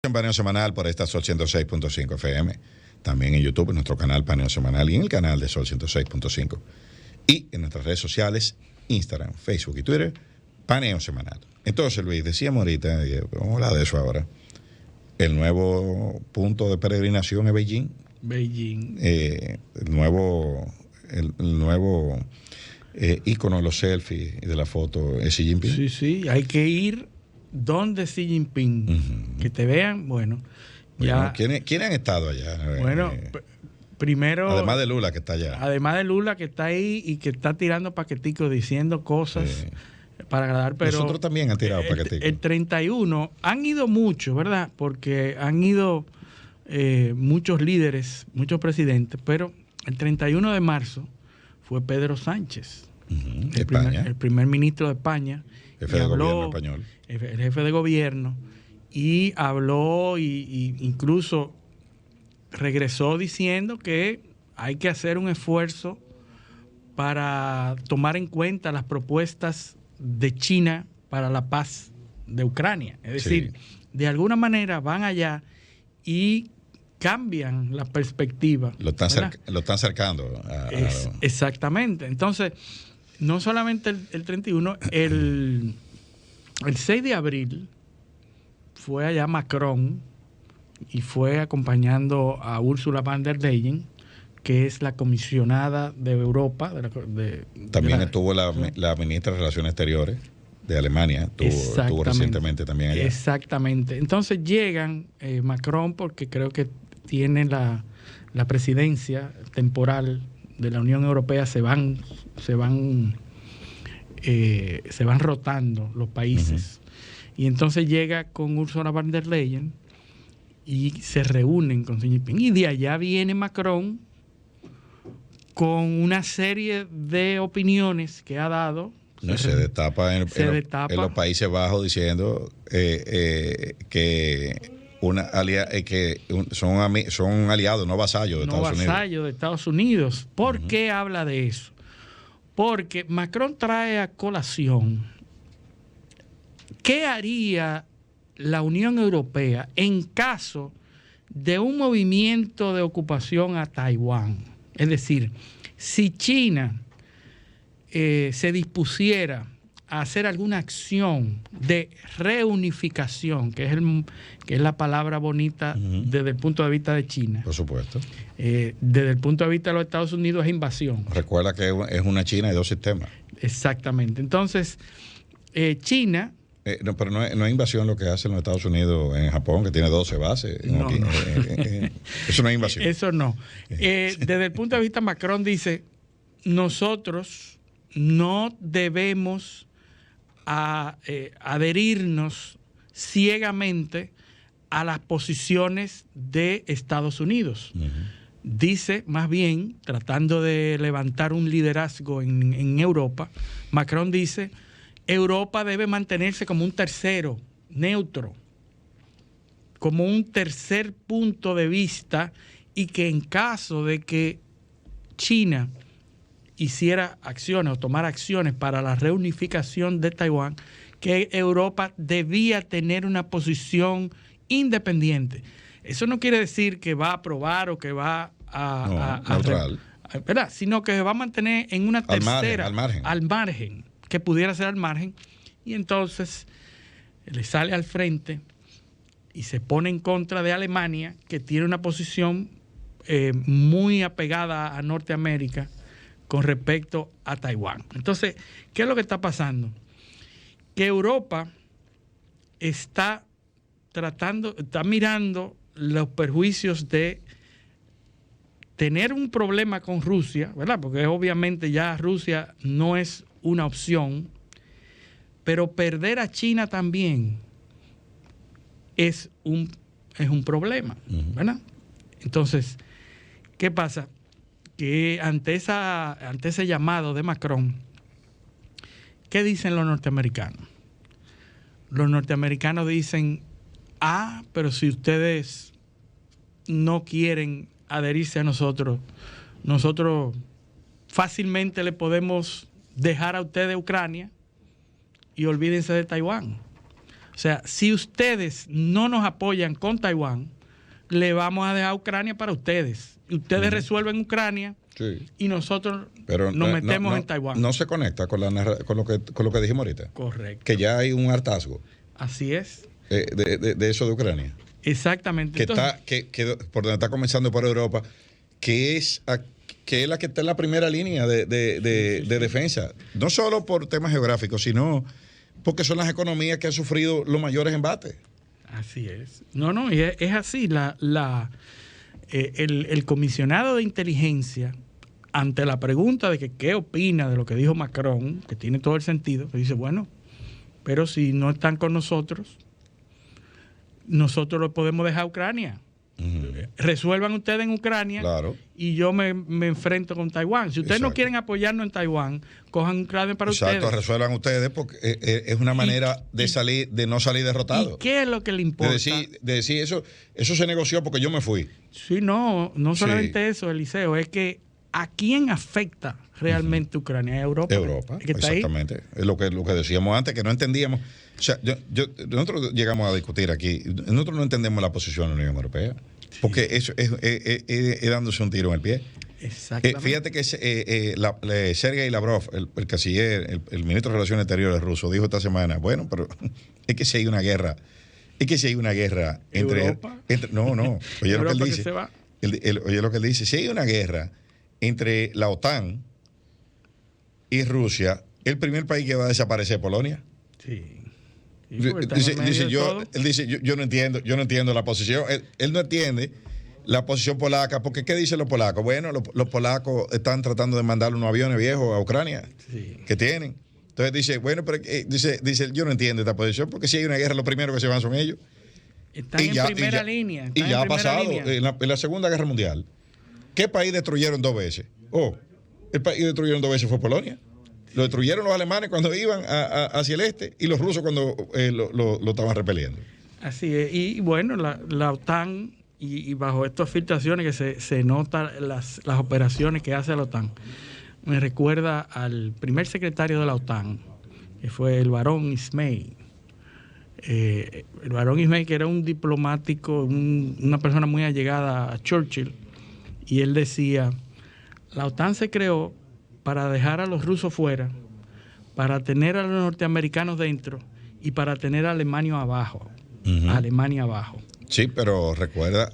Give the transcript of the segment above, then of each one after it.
en Paneo Semanal por esta Sol 106.5 FM. También en YouTube, en nuestro canal Paneo Semanal y en el canal de Sol 106.5. Y en nuestras redes sociales, Instagram, Facebook y Twitter, Paneo Semanal. Entonces, Luis, decíamos ahorita, y vamos a hablar de eso ahora, el nuevo punto de peregrinación es Beijing. El nuevo ícono de los selfies y de la foto es Xi Jinping. Sí, hay que ir donde Xi Jinping, que te vean, bueno, ya. ¿Quiénes han estado allá? Bueno, primero. Además de Lula, que está allá. Además de Lula, que está ahí y que está tirando paqueticos, diciendo cosas para agradar, pero. Nosotros también han tirado paqueticos. El 31, han ido muchos, ¿verdad? Porque han ido muchos líderes, muchos presidentes, pero el 31 de marzo fue Pedro Sánchez, el primer ministro de España. Jefe de gobierno español. El jefe de gobierno. Y habló y incluso regresó diciendo que hay que hacer un esfuerzo para tomar en cuenta las propuestas de China para la paz de Ucrania. Es decir, de alguna manera van allá y cambian la perspectiva. Lo están cercando. Exactamente. Entonces, no solamente el 31, el 6 de abril fue allá Macron y fue acompañando a Ursula von der Leyen, que es la comisionada de Europa. También estuvo la ministra de Relaciones Exteriores de Alemania, estuvo recientemente también allá. Exactamente. Entonces llegan Macron, porque creo que tiene la presidencia temporal de la Unión Europea, se van rotando los países. Y entonces llega con Ursula von der Leyen y se reúnen con Xi Jinping. Y de allá viene Macron con una serie de opiniones que ha dado. Se destapa en los Países Bajos diciendo que son aliados, no vasallos de Estados Unidos. No vasallos de Estados Unidos. ¿Por qué habla de eso? Porque Macron trae a colación qué haría la Unión Europea en caso de un movimiento de ocupación a Taiwán. Es decir, si China se dispusiera a hacer alguna acción de reunificación, que es la palabra bonita desde el punto de vista de China. Por supuesto. Desde el punto de vista de los Estados Unidos es invasión. Recuerda que es una China de dos sistemas. Exactamente. Entonces, China... pero no es invasión lo que hacen los Estados Unidos en Japón, que tiene 12 bases. No. Eso no es invasión. Eso no. Desde el punto de vista, Macron dice, nosotros no debemos adherirnos ciegamente a las posiciones de Estados Unidos. Dice, más bien, tratando de levantar un liderazgo en Europa, Macron dice, Europa debe mantenerse como un tercero, neutro, como un tercer punto de vista, y que en caso de que China hiciera acciones o tomara acciones para la reunificación de Taiwán, que Europa debía tener una posición independiente. Eso no quiere decir que va a aprobar o que va neutral, ¿verdad? Sino que se va a mantener en una tercera, al margen, que pudiera ser al margen, y entonces le sale al frente y se pone en contra de Alemania, que tiene una posición muy apegada a Norteamérica con respecto a Taiwán. Entonces, ¿qué es lo que está pasando? Que Europa está mirando los perjuicios de tener un problema con Rusia, ¿verdad? Porque obviamente ya Rusia no es una opción, pero perder a China también es un problema, ¿verdad? Entonces, ¿qué pasa? Que ante ese llamado de Macron, ¿qué dicen los norteamericanos? Los norteamericanos dicen, pero si ustedes no quieren adherirse a nosotros fácilmente le podemos dejar a ustedes Ucrania y olvídense de Taiwán. O sea, si ustedes no nos apoyan con Taiwán, le vamos a dejar Ucrania para ustedes. Ustedes resuelven Ucrania y nosotros nos metemos en Taiwán. No se conecta con lo que dijimos ahorita. Correcto. Que ya hay un hartazgo. Así es. De eso de Ucrania. Exactamente. Que por donde está comenzando por Europa, que es la que está en la primera línea de defensa. No solo por temas geográficos, sino porque son las economías que han sufrido los mayores embates. Así es. No, y es así. El comisionado de inteligencia, ante la pregunta de que qué opina de lo que dijo Macron, que tiene todo el sentido, que dice, bueno, pero si no están con nosotros lo podemos dejar a Ucrania. Resuelvan ustedes en Ucrania, claro, y yo me enfrento con Taiwán. Si ustedes no quieren apoyarnos en Taiwán, cojan Ucrania para ustedes. Exacto, resuelvan ustedes porque es una manera de no salir derrotado. ¿Y qué es lo que le importa? De decir eso se negoció porque yo me fui. Sí, no solamente eso, Eliseo, es que ¿a quién afecta realmente Ucrania? ¿A Europa? Europa, exactamente. Es lo que decíamos antes, que no entendíamos. O sea, nosotros llegamos a discutir aquí, nosotros no entendemos la posición de la Unión Europea, porque eso es dándose un tiro en el pie. Exactamente. Fíjate que Sergei Lavrov, el canciller, el ministro de Relaciones Exteriores ruso, dijo esta semana, bueno, pero es que si hay una guerra, entre... No, oye lo que él dice. Oye lo que él dice, si hay una guerra entre la OTAN y Rusia, el primer país que va a desaparecer es Polonia. Sí. Él dice, yo no entiendo la posición. Él no entiende la posición polaca, porque ¿qué dicen los polacos? Bueno, los polacos están tratando de mandar unos aviones viejos a Ucrania, que tienen. Entonces dice, bueno, pero dice, yo no entiendo esta posición, porque si hay una guerra, lo primero que se van son ellos. Están en primera línea. Y ya ha pasado en la Segunda Guerra Mundial. ¿Qué país destruyeron 2 veces? El país que destruyeron 2 veces fue Polonia. Lo destruyeron los alemanes cuando iban hacia el este y los rusos cuando lo estaban repeliendo. Así es. Y bueno, la OTAN, y bajo estas filtraciones que se notan las operaciones que hace la OTAN, me recuerda al primer secretario de la OTAN, que fue el barón Ismay. El barón Ismay, que era un diplomático, una persona muy allegada a Churchill, y él decía, la OTAN se creó para dejar a los rusos fuera, para tener a los norteamericanos dentro y para tener a Alemania abajo. Alemania abajo. Sí, pero recuerda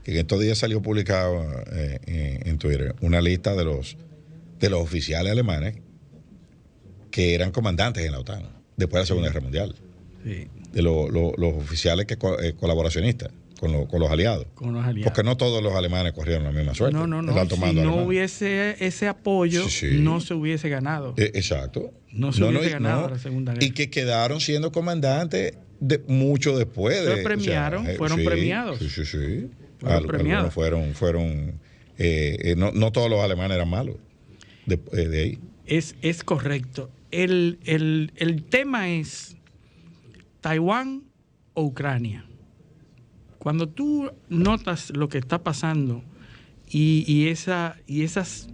que en estos días salió publicado en Twitter una lista de los oficiales alemanes que eran comandantes en la OTAN después de la Segunda Guerra Mundial. Sí. De los oficiales colaboracionistas con los aliados. Porque no todos los alemanes corrieron la misma suerte. No. Si no hubiese ese apoyo, no se hubiese ganado. Exacto. No se hubiese ganado la Segunda Guerra. Y que quedaron siendo comandantes mucho después. Fueron premiados. Sí. Fueron premiados. Fueron no todos los alemanes eran malos. De ahí. Es correcto. El tema es Taiwán o Ucrania. Cuando tú notas lo que está pasando y esas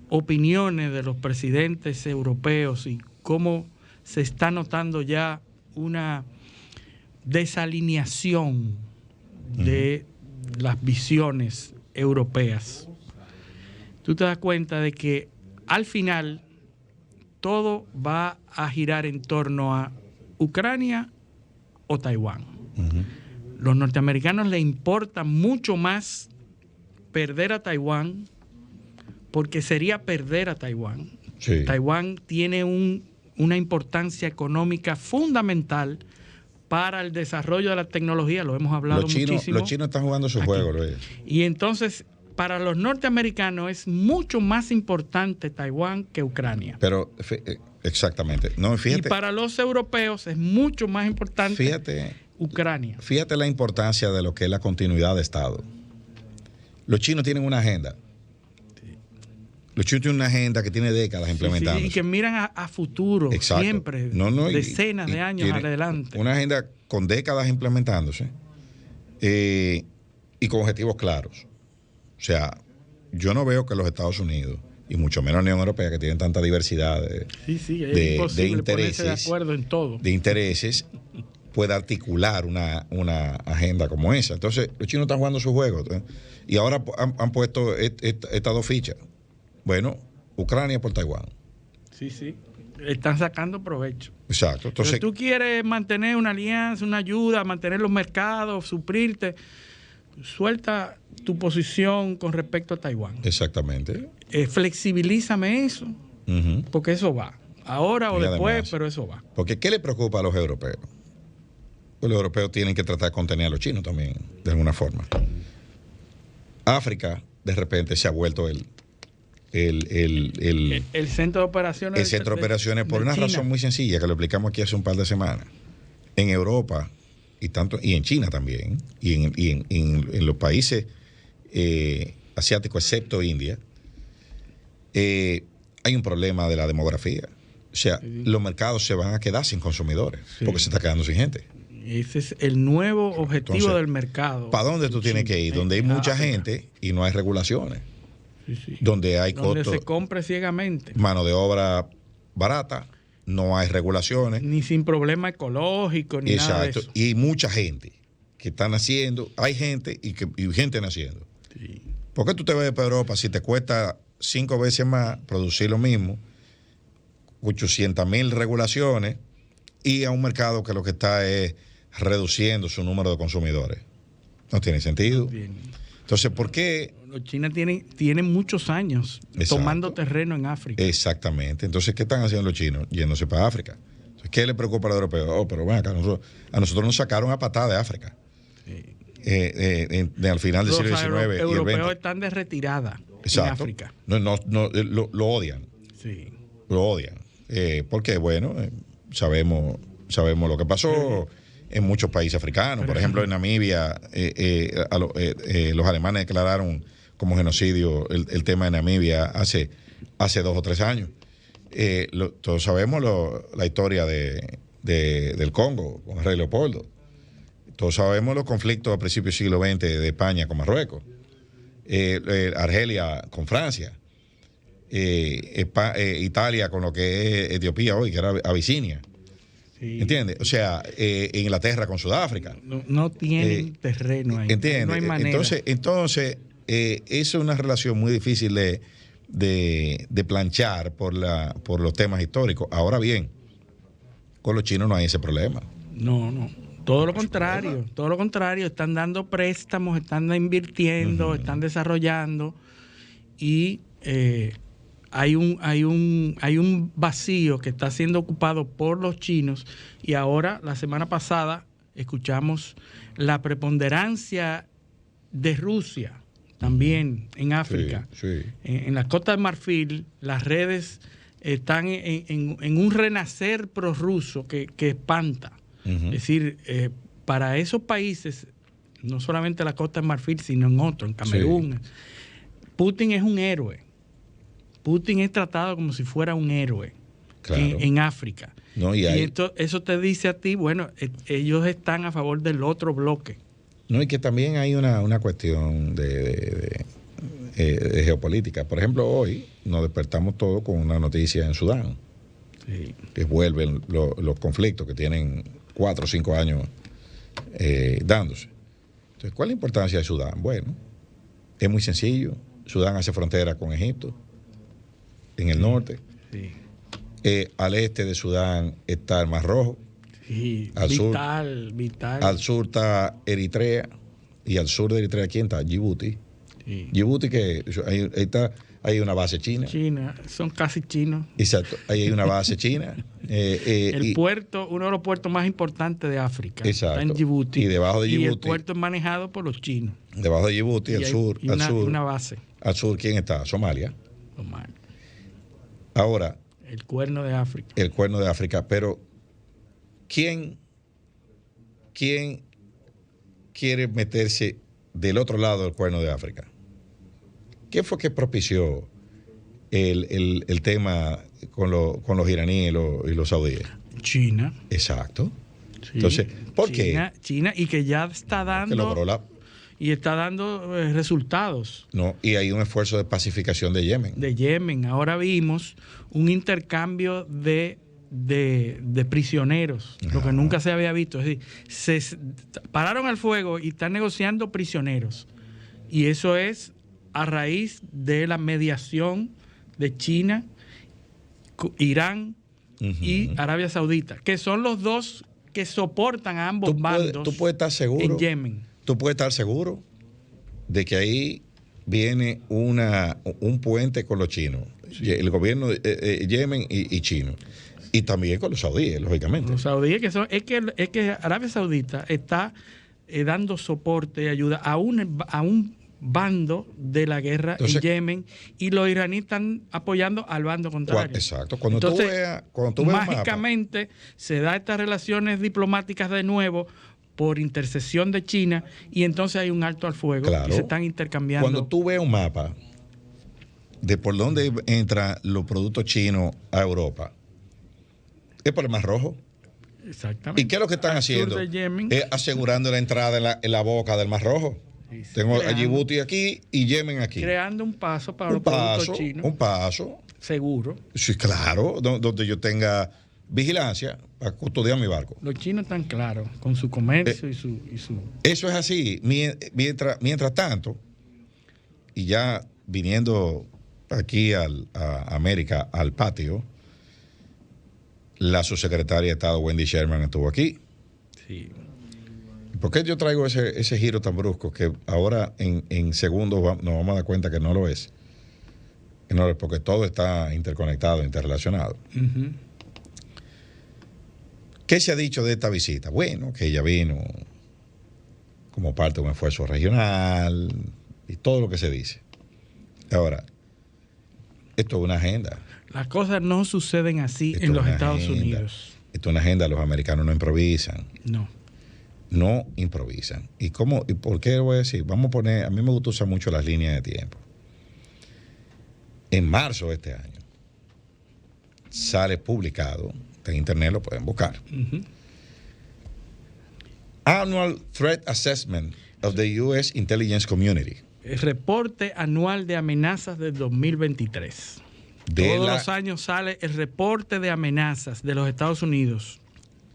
opiniones de los presidentes europeos y cómo se está notando ya una desalineación de las visiones europeas, tú te das cuenta de que al final todo va a girar en torno a Ucrania o Taiwán. Los norteamericanos les importa mucho más perder a Taiwán, porque sería perder a Taiwán. Sí. Taiwán tiene una importancia económica fundamental para el desarrollo de la tecnología, lo hemos hablado muchísimo. Los chinos están jugando su juego, Luis. Y entonces, para los norteamericanos es mucho más importante Taiwán que Ucrania. Pero, exactamente. No, fíjate, y para los europeos es mucho más importante Ucrania. Fíjate la importancia de lo que es la continuidad de Estado. Los chinos tienen una agenda. Los chinos tienen una agenda que tiene décadas implementando. Y que miran a futuro. Exacto. Siempre, decenas de años adelante. Una agenda con décadas implementándose y con objetivos claros. O sea, yo no veo que los Estados Unidos y mucho menos la Unión Europea, que tienen tanta diversidad de intereses, de acuerdo en todo. de intereses, pueda articular una agenda como esa. Entonces, los chinos están jugando su juego, ¿eh? Y ahora han puesto estas dos fichas. Bueno, Ucrania por Taiwán. Sí, sí. Están sacando provecho. Exacto. Entonces, pero tú quieres mantener una alianza, una ayuda, mantener los mercados, suprirte, suelta tu posición con respecto a Taiwán. Exactamente. Flexibilízame eso, porque eso va. Ahora o después, además, pero eso va. Porque ¿qué le preocupa a los europeos? Pues los europeos tienen que tratar de contener a los chinos también, de alguna forma. África, de repente, se ha vuelto el centro de operaciones. El centro de operaciones por una razón muy sencilla, que lo explicamos aquí hace un par de semanas. En Europa, y en China también, y en los países asiáticos, excepto India, hay un problema de la demografía. O sea, los mercados se van a quedar sin consumidores, porque se está quedando sin gente. Ese es el nuevo objetivo. Entonces, del mercado. ¿Para dónde tú tienes que ir? Donde hay mucha gente y no hay regulaciones. Donde hay costos. Donde se compre ciegamente. Mano de obra barata, no hay regulaciones. Ni sin problema ecológico, ni nada de eso. Y mucha gente que está naciendo. Hay gente y gente naciendo. Sí. ¿Por qué tú te vas para Europa si te cuesta 5 veces más producir lo mismo, 800,000 regulaciones, y a un mercado que lo que está es reduciendo su número de consumidores? No tiene sentido. Entonces, ¿por qué? China tiene muchos años tomando terreno en África. Exactamente. Entonces, ¿qué están haciendo los chinos? Yéndose para África. Entonces, ¿qué le preocupa a los europeos? Pero ven acá, a nosotros nos sacaron a patada de África. Sí. Al final del siglo XIX. Los europeos están de retirada. Exacto. En África. Lo odian. Sí. Lo odian. Porque, bueno, sabemos lo que pasó en muchos países africanos. Por ejemplo, en Namibia, los alemanes declararon como genocidio el tema de Namibia hace 2 o 3 años. Todos sabemos la historia del Congo con el rey Leopoldo. Todos sabemos los conflictos a principios del siglo XX de España con Marruecos. Argelia con Francia. Italia con lo que es Etiopía hoy, que era Abisinia. Sí. ¿Entiendes? O sea, Inglaterra con Sudáfrica. No tienen terreno ahí. ¿Entiendes? No hay manera. Entonces es una relación muy difícil de planchar por los temas históricos. Ahora bien, con los chinos no hay ese problema. No. Todo lo contrario. Están dando préstamos, están invirtiendo, están desarrollando, y hay un vacío que está siendo ocupado por los chinos. Y ahora, la semana pasada, escuchamos la preponderancia de Rusia también en África. Sí. En la Costa de Marfil, las redes están en un renacer prorruso que espanta. Es decir, para esos países, no solamente la Costa de Marfil, sino en otros, en Camerún, Putin es un héroe. Putin es tratado como si fuera un héroe, claro, en África. Y eso te dice a ti, bueno, ellos están a favor del otro bloque. No, y que también hay una cuestión de geopolítica. Por ejemplo, hoy nos despertamos todos con una noticia en Sudán, que vuelven los conflictos que tienen 4 o 5 años dándose. Entonces, ¿cuál es la importancia de Sudán? Bueno, es muy sencillo. Sudán hace frontera con Egipto, en el norte. Sí. Al este de Sudán está el Mar Rojo. Sí, vital. Al sur está Eritrea. Y al sur de Eritrea, ¿quién está? Djibouti. Sí. Djibouti, que hay una base china. Son casi chinos. Exacto, ahí hay una base china. Uno de los puertos más importantes de África. Exacto. Está en Djibouti. Y debajo de Djibouti. Y el puerto es manejado por los chinos. Debajo de Djibouti, al sur. Una base. Al sur, ¿quién está? Somalia. Ahora. El Cuerno de África. El Cuerno de África. Pero, ¿quién quiere meterse del otro lado del Cuerno de África? ¿Qué fue que propició el tema con los iraníes y los saudíes? China. Exacto. Sí. Entonces, ¿por qué? China, y que ya está dando... y está dando resultados. No, y hay un esfuerzo de pacificación de Yemen. De Yemen. Ahora vimos un intercambio de prisioneros, lo que nunca se había visto. Es decir, se pararon el fuego y están negociando prisioneros. Y eso es a raíz de la mediación de China, Irán y Arabia Saudita, que son los dos que soportan a ambos bandos. Tú puedes estar seguro, en Yemen. Tú puedes estar seguro de que ahí viene un puente con los chinos, el gobierno de Yemen y chino, y también con los saudíes, lógicamente. Los saudíes es que Arabia Saudita está dando soporte y ayuda a un bando de la guerra. Entonces, en Yemen, y los iraníes están apoyando al bando contrario. Exacto. Cuando Entonces, tú veas mágicamente se da estas relaciones diplomáticas de nuevo por intercesión de China, y entonces hay un alto al fuego, claro, y se están intercambiando. Cuando tú ves un mapa de por dónde entran los productos chinos a Europa, es por el Mar Rojo. Exactamente. ¿Y qué es lo que están haciendo? Es asegurando la entrada en la boca del Mar Rojo. Sí, tengo a Djibouti aquí y Yemen aquí. Creando un paso para los productos chinos. Un paso. Seguro. Sí, claro, donde yo tenga vigilancia para custodiar mi barco. Los chinos están claros con su comercio y su... Eso es así. Mientras tanto, y ya viniendo aquí a América, al patio, la subsecretaria de Estado, Wendy Sherman, estuvo aquí. Sí. ¿Por qué yo traigo ese giro tan brusco que ahora en segundos nos vamos a dar cuenta que no lo es? Que no lo es, porque todo está interconectado, interrelacionado. ¿Qué se ha dicho de esta visita? Bueno, que ella vino como parte de un esfuerzo regional y todo lo que se dice. Ahora, esto es una agenda. Las cosas no suceden así en los Estados Unidos. Esto es una agenda, los americanos no improvisan. No improvisan. ¿Y por qué lo voy a decir? Vamos a poner, a mí me gusta usar mucho las líneas de tiempo. En marzo de este año sale publicado, en internet lo pueden buscar, Annual Threat Assessment of the U.S. Intelligence Community. El reporte anual de amenazas del 2023. Todos los años sale el reporte de amenazas de los Estados Unidos.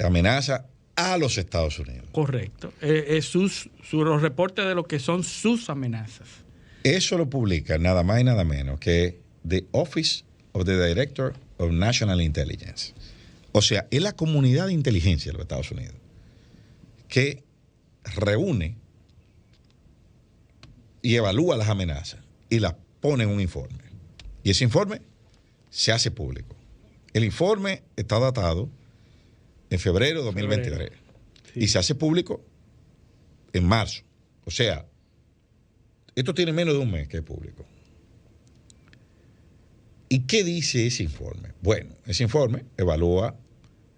Amenaza a los Estados Unidos. Correcto. Los reportes de lo que son sus amenazas. Eso lo publica nada más y nada menos que The Office of the Director of National Intelligence. O sea, es la comunidad de inteligencia de los Estados Unidos que reúne y evalúa las amenazas y las pone en un informe. Y ese informe se hace público. El informe está datado en febrero de 2023 y se hace público en marzo. O sea, esto tiene menos de un mes que es público. ¿Y qué dice ese informe? Bueno, ese informe evalúa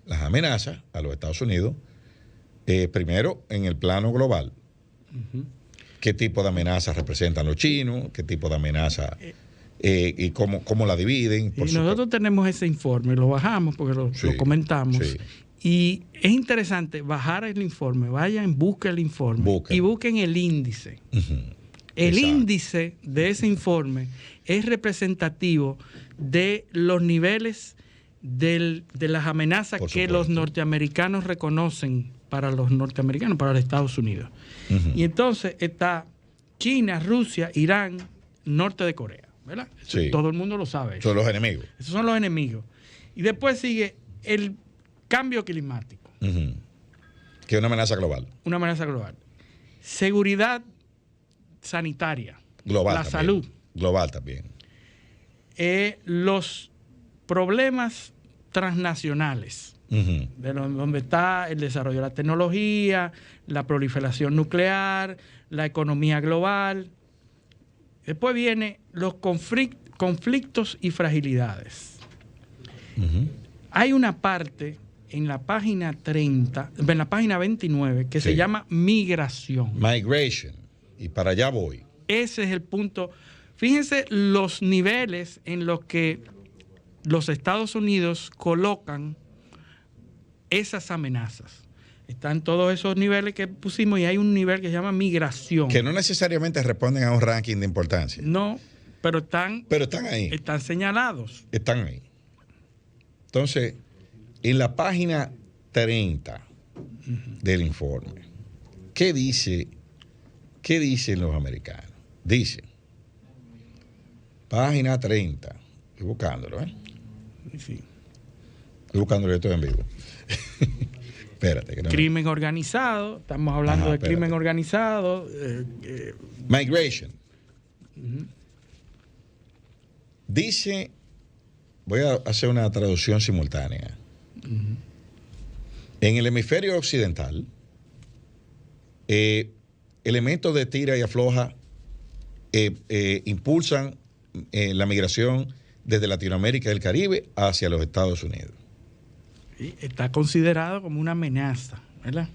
las amenazas a los Estados Unidos, primero en el plano global. ¿Qué tipo de amenazas representan los chinos? ¿Qué tipo de amenazas y cómo la dividen? Y nosotros tenemos ese informe, lo bajamos porque lo comentamos. Sí. Y es interesante bajar el informe, vayan, busquen el informe y busquen el índice. El índice de ese informe es representativo de los niveles de las amenazas que los norteamericanos reconocen para los norteamericanos, para los Estados Unidos. Y entonces está China, Rusia, Irán, norte de Corea, ¿verdad? Sí. Todo el mundo lo sabe. Son los enemigos. Esos son los enemigos. Y después sigue el cambio climático. Que es una amenaza global. Una amenaza global. Seguridad sanitaria. Global la también. Salud. Global también. Los problemas transnacionales. Donde está el desarrollo de la tecnología, la proliferación nuclear, la economía global. Después vienen los conflictos y fragilidades. Hay una parte en la página 30, en la página 29, que se llama migración. Migration. Y para allá voy. Ese es el punto. Fíjense los niveles en los que los Estados Unidos colocan esas amenazas. Están todos esos niveles que pusimos y hay un nivel que se llama migración. Que no necesariamente responden a un ranking de importancia. No, pero están ahí. Están señalados. Están ahí. Entonces, en la página 30 del informe, ¿qué dicen los americanos? Dice, página 30, estoy buscándolo, Sí. Estoy buscándolo, yo estoy en vivo. Espérate. Que no crimen organizado, estamos hablando de crimen organizado. Migration. Dice, voy a hacer una traducción simultánea. En el hemisferio occidental, elementos de tira y afloja impulsan la migración desde Latinoamérica y el Caribe hacia los Estados Unidos. Está considerado como una amenaza, ¿verdad?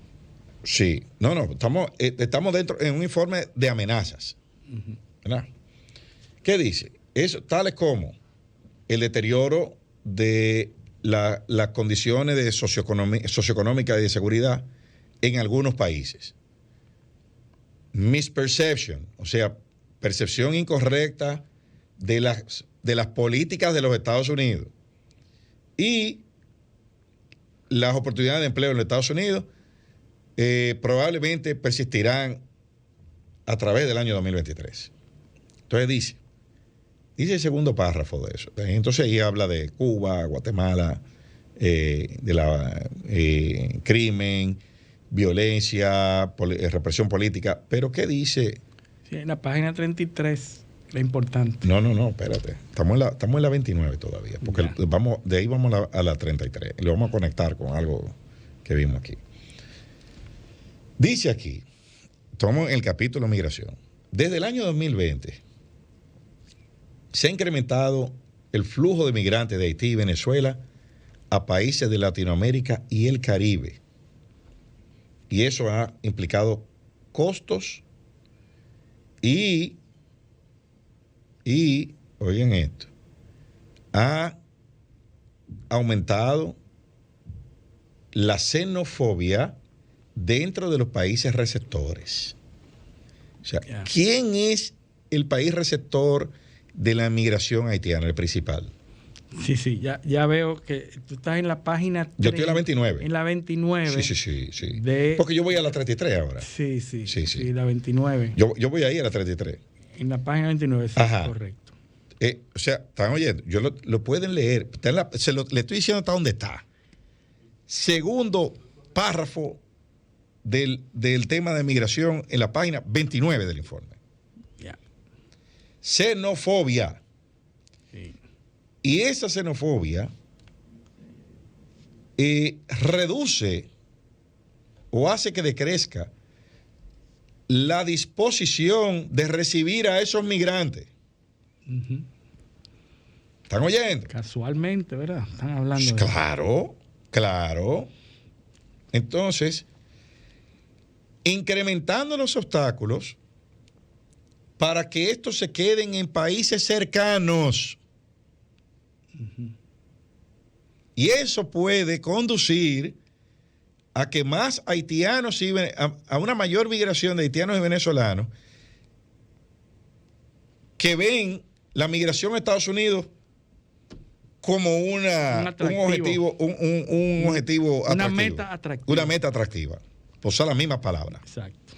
Sí, no, estamos dentro en un informe de amenazas, ¿verdad? ¿Qué dice? Eso, tales como el deterioro de las condiciones de socioeconómicas y de seguridad en algunos países. Misperception, o sea, percepción incorrecta de las políticas de los Estados Unidos y las oportunidades de empleo en los Estados Unidos probablemente persistirán a través del año 2023. Entonces dice el segundo párrafo de eso. Entonces ahí habla de Cuba, Guatemala, de la crimen, violencia, represión política. Pero ¿qué dice? Sí, en la página 33, la importante. No, espérate. Estamos en la 29 todavía, porque de ahí vamos a la 33. Y lo vamos a conectar con algo que vimos aquí. Dice aquí, tomo el capítulo migración. Desde el año 2020 se ha incrementado el flujo de migrantes de Haití y Venezuela a países de Latinoamérica y el Caribe. Y eso ha implicado costos y oigan esto, ha aumentado la xenofobia dentro de los países receptores. O sea, ¿quién es el país receptor de la migración haitiana, el principal? Sí, ya veo que tú estás en la página 30, yo estoy en la 29. En la 29. Sí. Porque yo voy a la 33 ahora. Sí, la 29. Yo voy ahí a la 33. En la página 29, sí, correcto. O sea, están oyendo, lo pueden leer. Le estoy diciendo hasta dónde está. Segundo párrafo del tema de migración en la página 29 del informe. Xenofobia. Sí. Y esa xenofobia reduce o hace que decrezca la disposición de recibir a esos migrantes. ¿Están oyendo? Casualmente, ¿verdad? Están hablando. Claro. Entonces, incrementando los obstáculos para que estos se queden en países cercanos. Y eso puede conducir a que más haitianos a una mayor migración de haitianos y venezolanos que ven la migración a Estados Unidos como un objetivo atractivo. Una meta atractiva. Una meta atractiva. Por usar las mismas palabras. Exacto.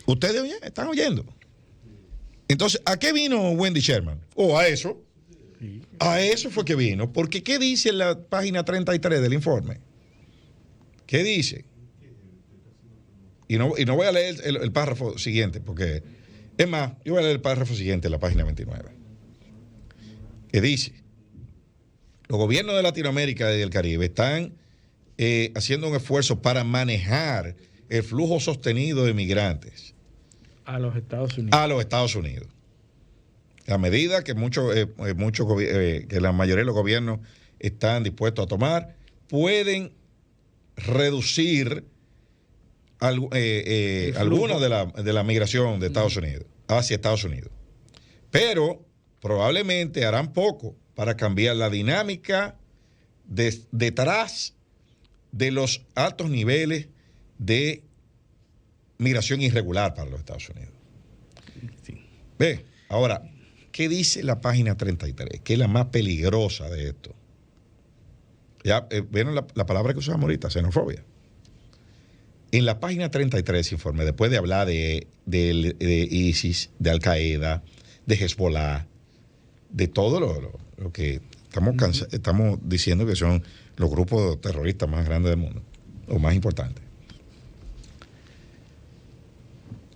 Ustedes están oyendo. Entonces, ¿a qué vino Wendy Sherman? A eso. Sí. A eso fue que vino. Porque ¿qué dice en la página 33 del informe? ¿Qué dice? Y no voy a leer el párrafo siguiente, porque, es más, yo voy a leer el párrafo siguiente en la página 29. Que dice, los gobiernos de Latinoamérica y del Caribe están haciendo un esfuerzo para manejar el flujo sostenido de migrantes a los Estados Unidos. A medida que que la mayoría de los gobiernos están dispuestos a tomar, pueden reducir alguna de la migración de Estados Unidos hacia Estados Unidos. Pero probablemente harán poco para cambiar la dinámica detrás de los altos niveles de migración irregular para los Estados Unidos. Sí. Ve, ahora, ¿qué dice la página 33? Que es la más peligrosa de esto. Ya vieron la palabra que usamos ahorita, xenofobia. En la página 33 informe, después de hablar de ISIS, de Al Qaeda, de Hezbollah, de todo lo que estamos diciendo que son los grupos terroristas más grandes del mundo, o más importantes.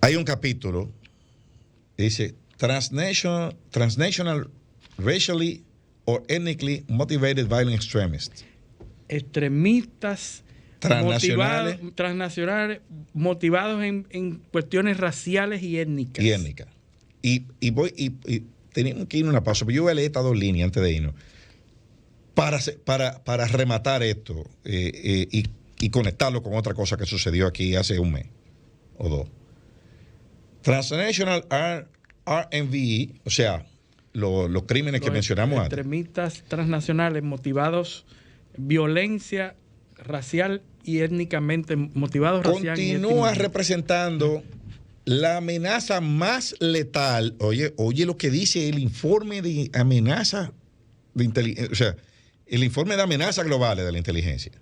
Hay un capítulo que dice Transnational Racially or Ethnically Motivated Violent Extremists. Extremistas transnacionales motivados en cuestiones raciales y étnicas. Y tenemos que ir a una pausa, pero yo voy a leer estas dos líneas antes de irnos para rematar esto y conectarlo con otra cosa que sucedió aquí hace un mes o dos. Transnational RMVE, o sea, los crímenes que mencionamos antes. Extremistas transnacionales motivados, violencia racial y étnicamente motivados. Continúa representando la amenaza más letal. Oye lo que dice el informe de amenaza de inteligencia, o sea, el informe de amenazas globales de la inteligencia.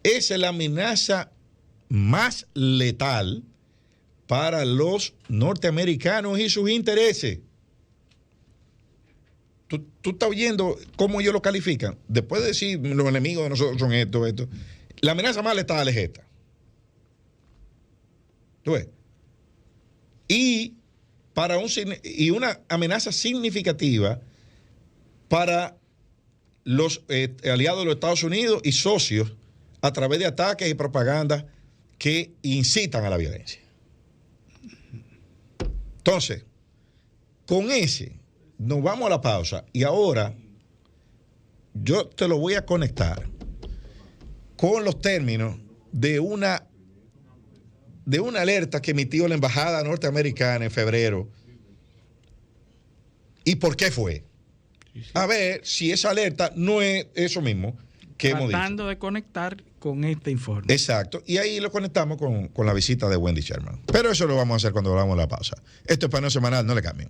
Es la amenaza más letal para los norteamericanos y sus intereses. Tú estás oyendo cómo ellos lo califican. Después de decir los enemigos de nosotros son esto. La amenaza más letal es esta. ¿Tú ves? Y una amenaza significativa para los aliados de los Estados Unidos y socios a través de ataques y propaganda que incitan a la violencia. Entonces, con ese, nos vamos a la pausa y ahora yo te lo voy a conectar con los términos de una alerta que emitió la embajada norteamericana en febrero. ¿Y por qué fue? A ver si esa alerta no es eso mismo que hemos dicho. Tratando de conectar con este informe. Exacto. Y ahí lo conectamos con la visita de Wendy Sherman. Pero eso lo vamos a hacer cuando volvamos a la pausa. Esto es Paneo Semanal, no le cambien.